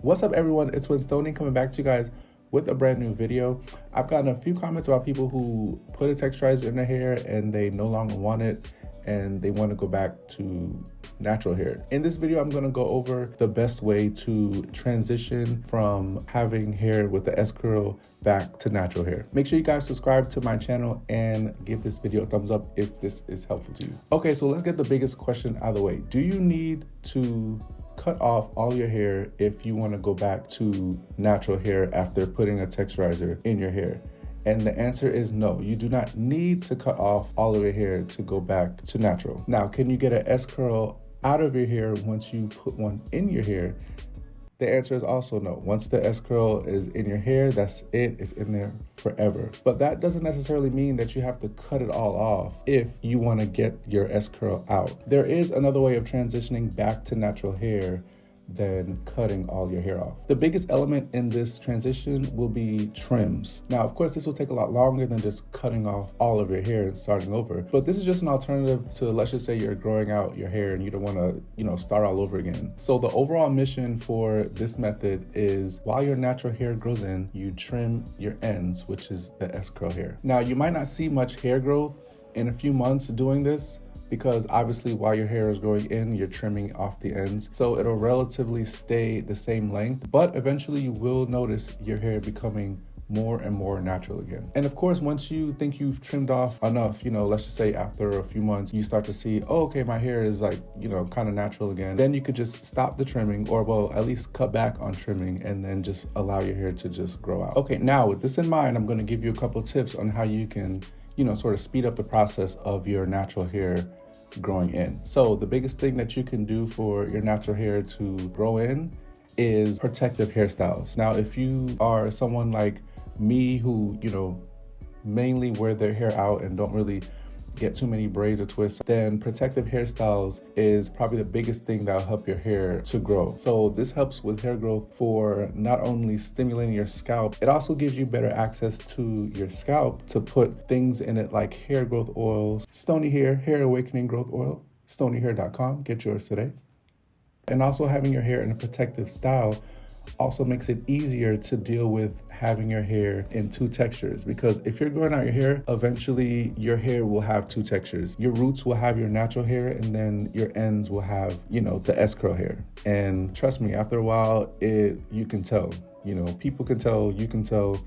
What's up everyone, it's Winstoney coming back to you guys with a brand new video. I've gotten a few comments about people who put a texturizer in their hair and they no longer want it and they want to go back to natural hair. In this video, I'm going to go over the best way to transition from having hair with the S-curl back to natural hair. Make sure you guys subscribe to my channel and give this video a thumbs up if this is helpful to you. Okay, so let's get the biggest question out of the way. Do you need to cut off all your hair if you want to go back to natural hair after putting a texturizer in your hair? And the answer is no, you do not need to cut off all of your hair to go back to natural. Now, can you get an S-curl out of your hair once you put one in your hair? The answer is also no. Once the S-curl is in your hair, that's it, it's in there forever. But that doesn't necessarily mean that you have to cut it all off if you want to get your S-curl out. There is another way of transitioning back to natural hair than cutting all your hair off. The biggest element in this transition will be trims. Now, of course, this will take a lot longer than just cutting off all of your hair and starting over, but this is just an alternative to, let's just say you're growing out your hair and you don't want to, start all over again. So the overall mission for this method is while your natural hair grows in, you trim your ends, which is the S-curl hair. Now, you might not see much hair growth in a few months doing this, because obviously while your hair is growing in, you're trimming off the ends. So it'll relatively stay the same length, but eventually you will notice your hair becoming more and more natural again. And of course, once you think you've trimmed off enough, let's just say after a few months, you start to see, oh, okay, my hair is like, kind of natural again. Then you could just stop the trimming, or well, at least cut back on trimming and then just allow your hair to just grow out. Okay, now with this in mind, I'm gonna give you a couple tips on how you can sort of speed up the process of your natural hair growing in. So the biggest thing that you can do for your natural hair to grow in is protective hairstyles. Now, if you are someone like me who, mainly wear their hair out and don't really get too many braids or twists, then protective hairstyles is probably the biggest thing that'll help your hair to grow. So this helps with hair growth for not only stimulating your scalp, it also gives you better access to your scalp to put things in it like hair growth oils, Stony Hair, Hair Awakening Growth Oil, stonyhair.com, get yours today. And also having your hair in a protective style also makes it easier to deal with having your hair in two textures, because if you're growing out your hair, eventually your hair will have two textures. Your roots will have your natural hair and then your ends will have, the S-curl hair. And trust me, after a while, you can tell, people can tell, you can tell.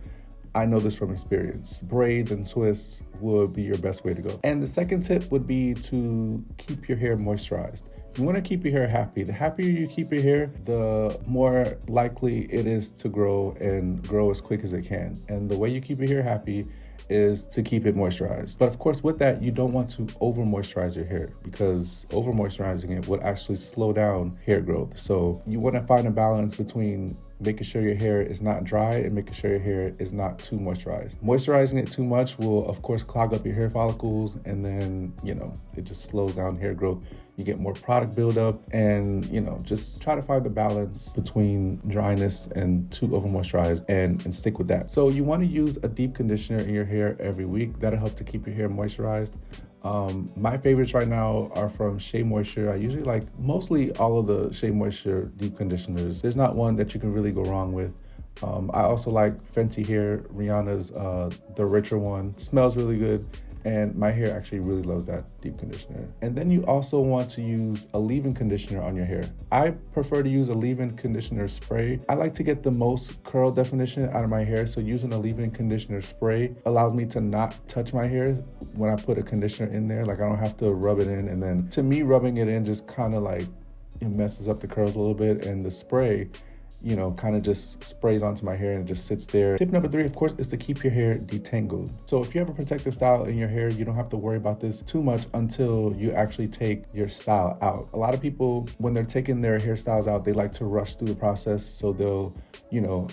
I know this from experience. Braids and twists would be your best way to go. And the second tip would be to keep your hair moisturized. You want to keep your hair happy. The happier you keep your hair, the more likely it is to grow and grow as quick as it can. And the way you keep your hair happy is to keep it moisturized. But of course, with that, you don't want to over moisturize your hair, because over moisturizing it would actually slow down hair growth. So you want to find a balance between making sure your hair is not dry and making sure your hair is not too moisturized. Moisturizing it too much will, of course, clog up your hair follicles, and then, it just slows down hair growth. You get more product buildup, and, just try to find the balance between dryness and too over moisturized and stick with that. So you want to use a deep conditioner in your hair every week. That'll help to keep your hair moisturized. My favorites right now are from Shea Moisture. I usually like mostly all of the Shea Moisture deep conditioners. There's not one that you can really go wrong with. I also like Fenty Hair, Rihanna's the richer one. Smells really good, and my hair actually really loves that deep conditioner. And then you also want to use a leave-in conditioner on your hair. I prefer to use a leave-in conditioner spray. I like to get the most curl definition out of my hair, so using a leave-in conditioner spray allows me to not touch my hair when I put a conditioner in there. Like, I don't have to rub it in, and then to me, rubbing it in just kind of like, it messes up the curls a little bit, and the spray kind of just sprays onto my hair and it just sits there. Tip number 3, of course, is to keep your hair detangled. So if you have a protective style in your hair, you don't have to worry about this too much until you actually take your style out. A lot of people, when they're taking their hairstyles out, they like to rush through the process. So they'll,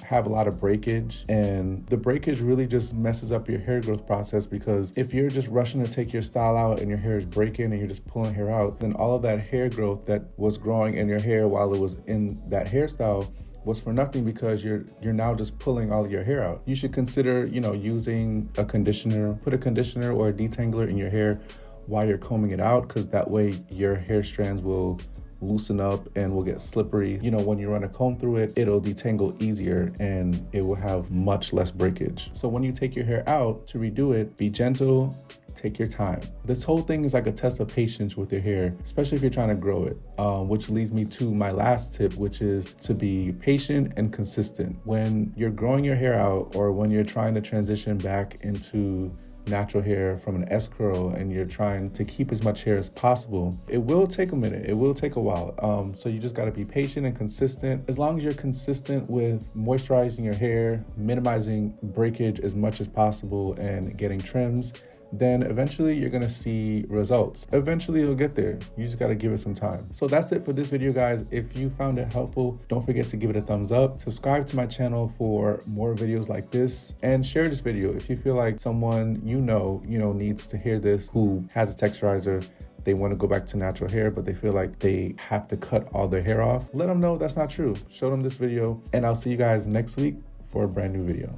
have a lot of breakage, and the breakage really just messes up your hair growth process, because if you're just rushing to take your style out and your hair is breaking and you're just pulling hair out, then all of that hair growth that was growing in your hair while it was in that hairstyle was for nothing, because you're now just pulling all of your hair out. You should consider, using a conditioner, put a conditioner or a detangler in your hair while you're combing it out, because that way your hair strands will loosen up and will get slippery. You know, when you run a comb through it, it'll detangle easier and it will have much less breakage. So when you take your hair out to redo it, be gentle, take your time. This whole thing is like a test of patience with your hair, especially if you're trying to grow it, which leads me to my last tip, which is to be patient and consistent. When you're growing your hair out or when you're trying to transition back into natural hair from an S curl and you're trying to keep as much hair as possible, it will take a minute, it will take a while. So you just got to be patient and consistent. As long as you're consistent with moisturizing your hair, minimizing breakage as much as possible, and getting trims, then eventually you're gonna see results. Eventually you'll get there. You just gotta give it some time. So that's it for this video, guys. If you found it helpful, don't forget to give it a thumbs up. Subscribe to my channel for more videos like this, and share this video if you feel like someone you know needs to hear this, who has a texturizer. They want to go back to natural hair, but they feel like they have to cut all their hair off. Let them know that's not true. Show them this video, and I'll see you guys next week for a brand new video.